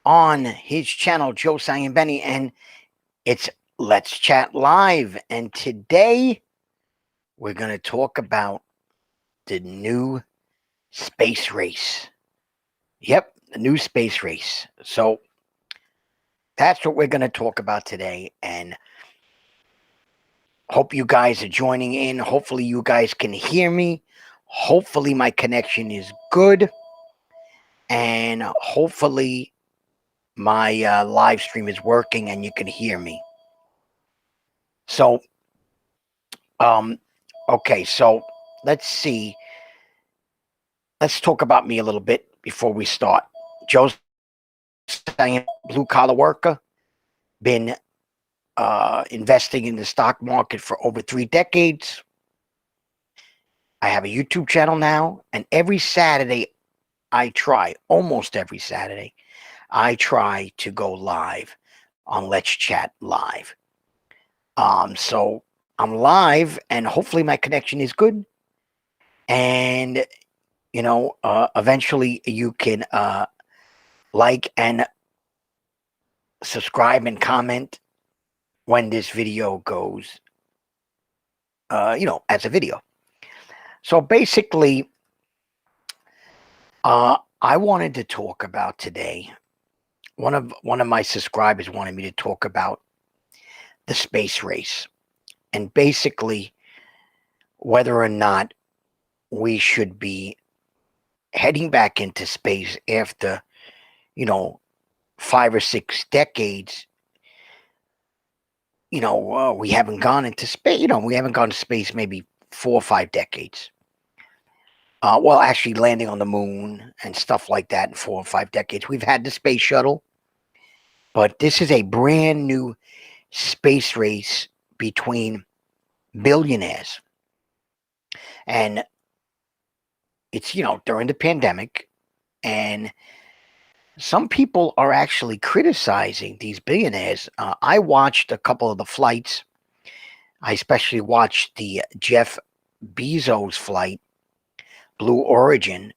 on his channel, Joe Saglimbeni, and it's Let's Chat Live. And today we're going to talk about the new space race. Yep, the new space race. So that's what we're going to talk about today. And hope you guys are joining in. Hopefully you guys can hear me. Hopefully my connection is good. And hopefully my live stream is working and you can hear me. So, okay, so let's see. Let's talk about me a little bit before we start. Joe, blue collar worker, been investing in the stock market for over 3 decades. I have a YouTube channel now, and every Saturday almost every Saturday, I try to go live on Let's Chat Live. So I'm live, and hopefully my connection is good. And eventually you can like and subscribe and comment when this video goes, as a video. So basically, I wanted to talk about today. One of my subscribers wanted me to talk about the space race, and basically whether or not we should be heading back into space after 5 or 6 decades. We haven't gone into space. We haven't gone to space maybe 4 or 5 decades. Well, actually landing on the moon and stuff like that in 4 or 5 decades. We've had the space shuttle, but this is a brand new space race between billionaires. And it's, during the pandemic, and some people are actually criticizing these billionaires. I watched a couple of the flights. I especially watched the Jeff Bezos flight, Blue Origin,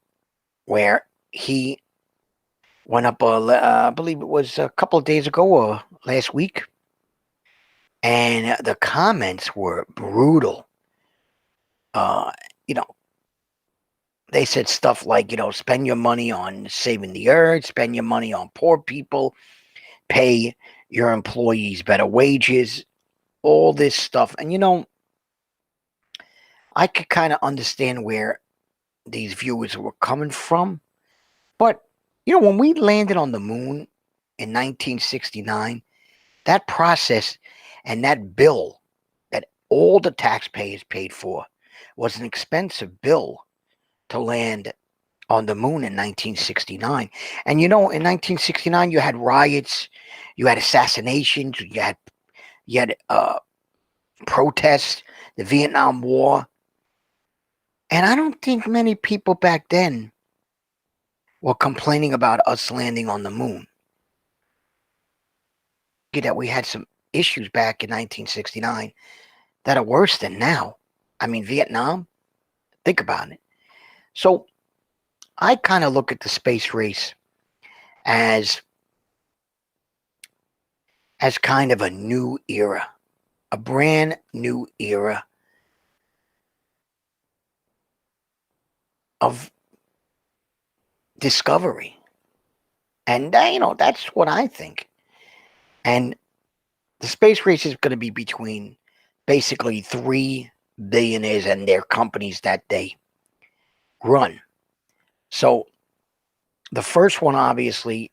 where he went up, I believe it was a couple of days ago or last week. And the comments were brutal. They said stuff like, spend your money on saving the earth, spend your money on poor people, pay your employees better wages, all this stuff. And, I could kind of understand where these viewers were coming from. But, when we landed on the moon in 1969, that process and that bill that all the taxpayers paid for was an expensive bill to land on the moon in 1969. And in 1969 you had riots, you had assassinations, you had protests, the Vietnam War. And I don't think many people back then were complaining about us landing on the moon. That we had some issues back in 1969 that are worse than now. I mean, Vietnam, think about it. So I kind of look at the space race as kind of a new era, a brand new era of discovery. And, that's what I think. And the space race is going to be between basically 3 billionaires and their companies that they run. So the first one, obviously,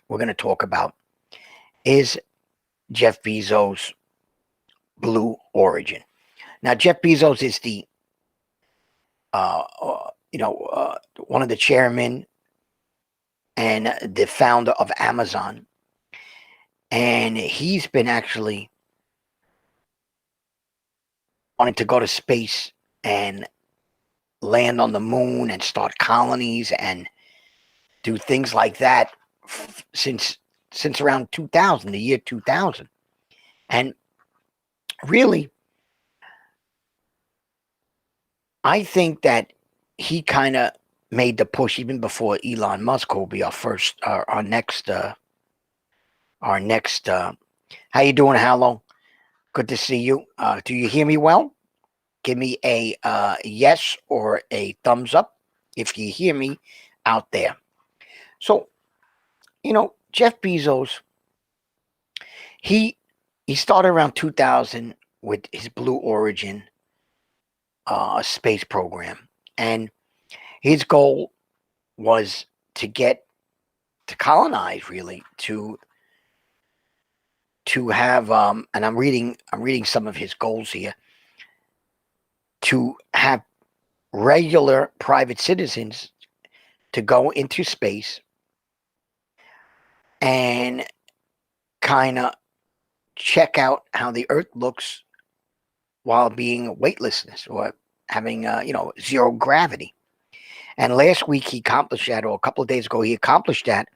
we're going to talk about is Jeff Bezos' Blue Origin. Now, Jeff Bezos is the one of the chairmen and the founder of Amazon. And he's been actually wanting to go to space and land on the moon and start colonies and do things like that since around 2000, the year 2000. And really, I think that he kind of made the push even before Elon Musk, who will be our next, How you doing, Hallow? Good to see you. Do you hear me well? Give me a yes or a thumbs up if you hear me out there. So, Jeff Bezos, he he started around 2000 with his Blue Origin space program, and his goal was to get to colonize, really, to have and I'm reading some of his goals here, to have regular private citizens to go into space and kind of check out how the Earth looks while being weightlessness or having zero gravity. And last week he accomplished that, or a couple of days ago he accomplished that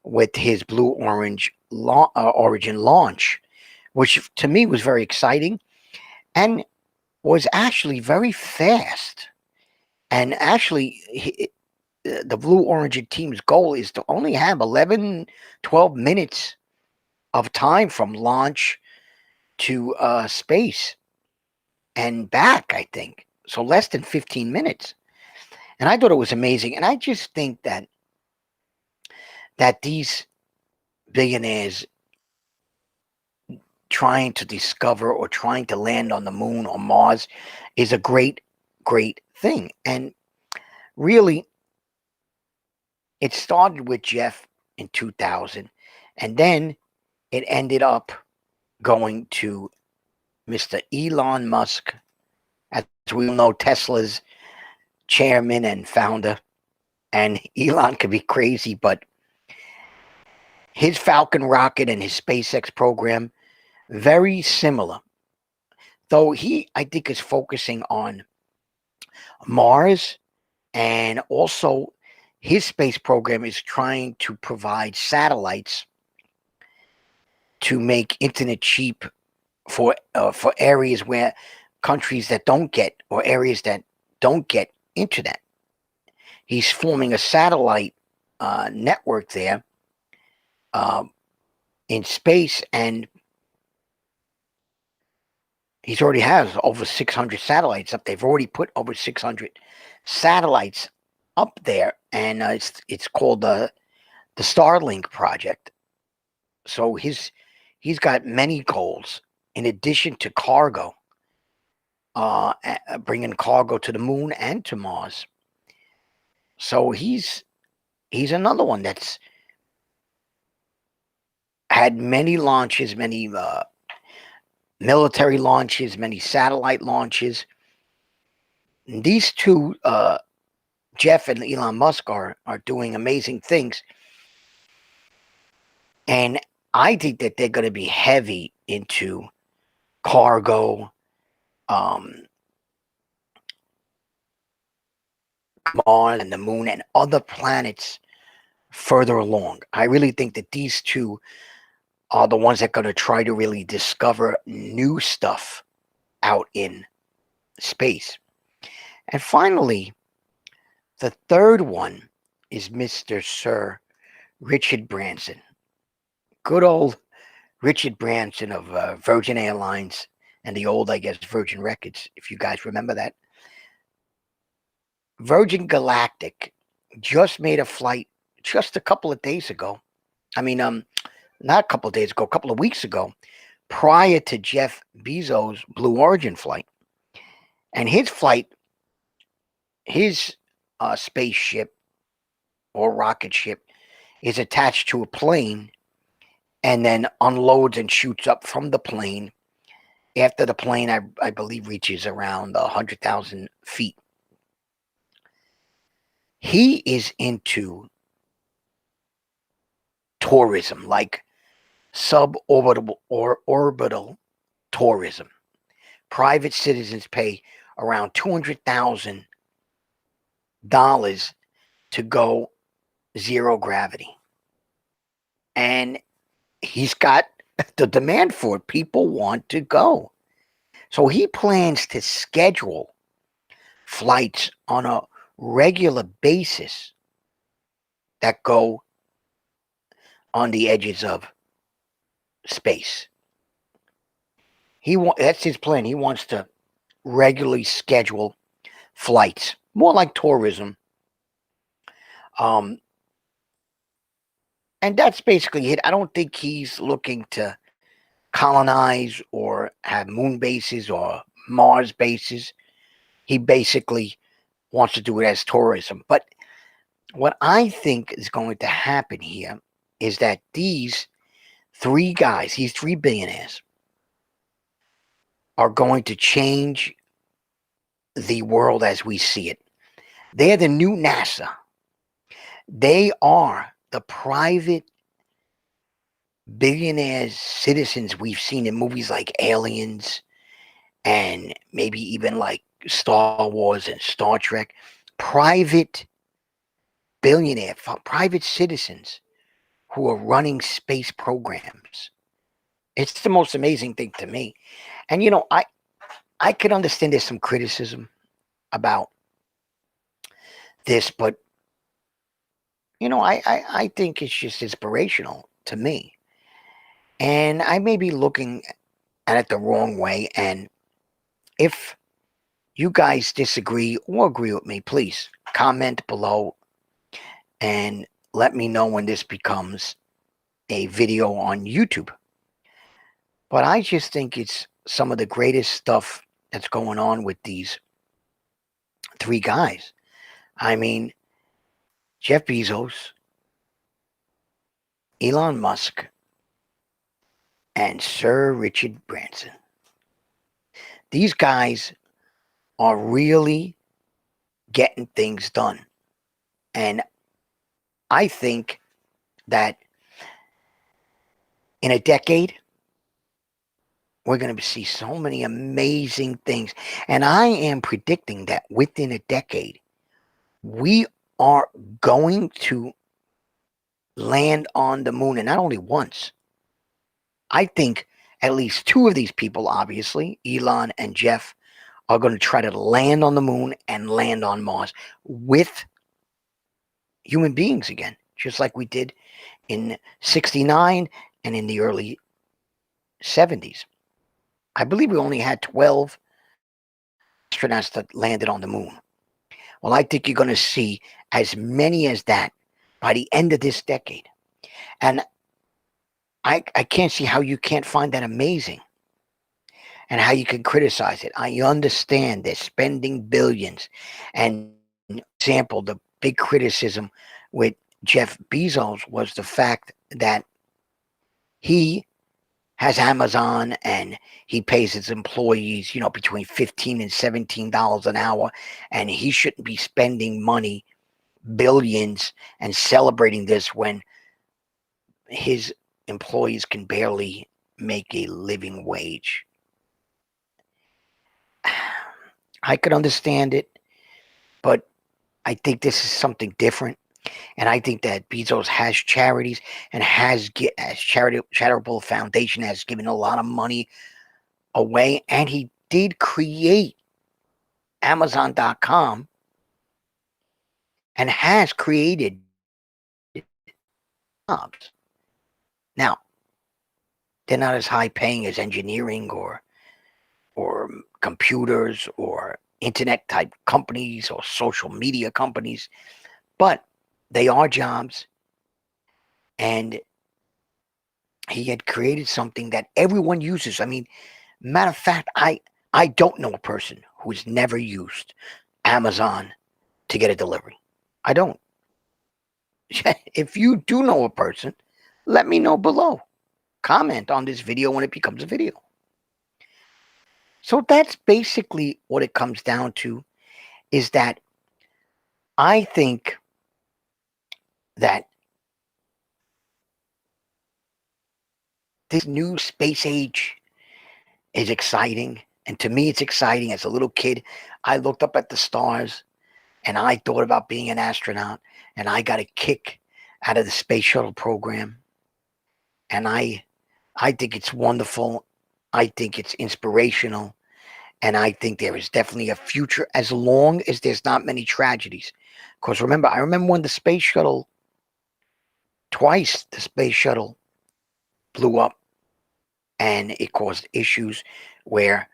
with his Blue Origin launch, which to me was very exciting and was actually very fast. And actually, the Blue Origin team's goal is to only have 11, 12 minutes of time from launch to space and back, I think. So less than 15 minutes. And I thought it was amazing. And I just think that these billionaires trying to discover or trying to land on the moon or Mars is a great, great thing. And really, it started with Jeff in 2000, and then it ended up going to Mr. Elon Musk, as we all know, Tesla's chairman and founder. And Elon could be crazy, but his Falcon rocket and his SpaceX program, very similar. Though he, I think, is focusing on Mars, and also his space program is trying to provide satellites to make internet cheap for areas where countries that don't get, or areas that don't get internet. He's forming a satellite network there in space, and he's already has over 600 satellites up. They've already put over 600 satellites up there, and it's called the Starlink project. So he's got many goals in addition to cargo, bringing cargo to the moon and to Mars. So he's another one that's had many launches, many military launches, many satellite launches. And these two, Jeff and Elon Musk, are doing amazing things. And I think that they're going to be heavy into cargo, Mars and the moon and other planets further along. I really think that these two are the ones that are going to try to really discover new stuff out in space. And finally, the third one is Mr. Sir Richard Branson. Good old Richard Branson of Virgin Airlines and the old, I guess, Virgin Records, if you guys remember that. Virgin Galactic just made a flight just a couple of days ago. I mean, not a couple of days ago, a couple of weeks ago, prior to Jeff Bezos' Blue Origin flight. And his flight, his spaceship or rocket ship is attached to a plane and then unloads and shoots up from the plane after the plane, I believe, reaches around 100,000 feet. He is into tourism, like suborbital or orbital tourism. Private citizens pay around $200,000 to go zero gravity. And he's got the demand for it. People want to go. So he plans to schedule flights on a regular basis that go on the edges of space. That's his plan. He wants to regularly schedule flights, more like tourism. Um, and that's basically it. I don't think he's looking to colonize or have moon bases or Mars bases. He basically wants to do it as tourism. But what I think is going to happen here is that these three guys, these three billionaires, are going to change the world as we see it. They're the new NASA. They are the private billionaires, citizens we've seen in movies like Aliens and maybe even like Star Wars and Star Trek. Private private citizens who are running space programs. It's the most amazing thing to me. And I can understand there's some criticism about this, but I think it's just inspirational to me. And I may be looking at it the wrong way. And if you guys disagree or agree with me, please comment below and let me know when this becomes a video on YouTube. But I just think it's some of the greatest stuff that's going on with these three guys. I mean, Jeff Bezos, Elon Musk, and Sir Richard Branson. These guys are really getting things done. And I think that in a decade, we're going to see so many amazing things. And I am predicting that within a decade, we are going to land on the moon. And not only once, I think at least two of these people, obviously, Elon and Jeff, are going to try to land on the moon and land on Mars with human beings again, just like we did in 69 and in the early 70s. I believe we only had 12 astronauts that landed on the moon. Well, I think you're going to see as many as that by the end of this decade. And I can't see how you can't find that amazing and how you can criticize it. I understand they're spending billions. And, example, the big criticism with Jeff Bezos was the fact that he has Amazon and he pays his employees, between $15 and $17 an hour, and he shouldn't be spending money, billions, and celebrating this when his employees can barely make a living wage. I could understand it, but I think this is something different. And I think that Bezos has charities and has charitable foundation, has given a lot of money away. And he did create Amazon.com and has created jobs. Now, they're not as high paying as engineering or computers or internet type companies or social media companies, but they are jobs. And he had created something that everyone uses. I mean, matter of fact, I don't know a person who's never used Amazon to get a delivery. I don't. If you do know a person, let me know below. Comment on this video when it becomes a video. So that's basically what it comes down to, is that I think that this new space age is exciting. And to me, it's exciting. As a little kid, I looked up at the stars and I thought about being an astronaut, and I got a kick out of the space shuttle program. And I think it's wonderful. I think it's inspirational. And I think there is definitely a future as long as there's not many tragedies. Because remember, I remember when the space shuttle, twice the space shuttle blew up and it caused issues where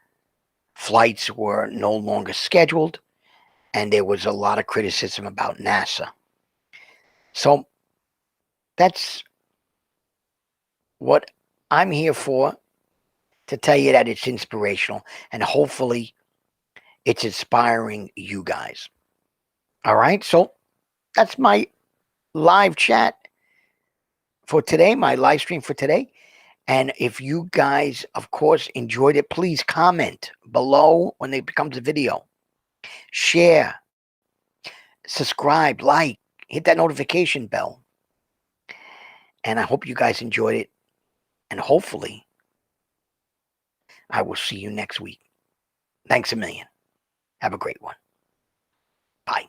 flights were no longer scheduled and there was a lot of criticism about NASA. So that's what I'm here for, to tell you that it's inspirational and hopefully it's inspiring you guys. All right. So that's my live chat for today, my live stream for today. And if you guys, of course, enjoyed it, please comment below when it becomes a video. Share, subscribe, like, hit that notification bell. And I hope you guys enjoyed it. And hopefully, I will see you next week. Thanks a million. Have a great one. Bye.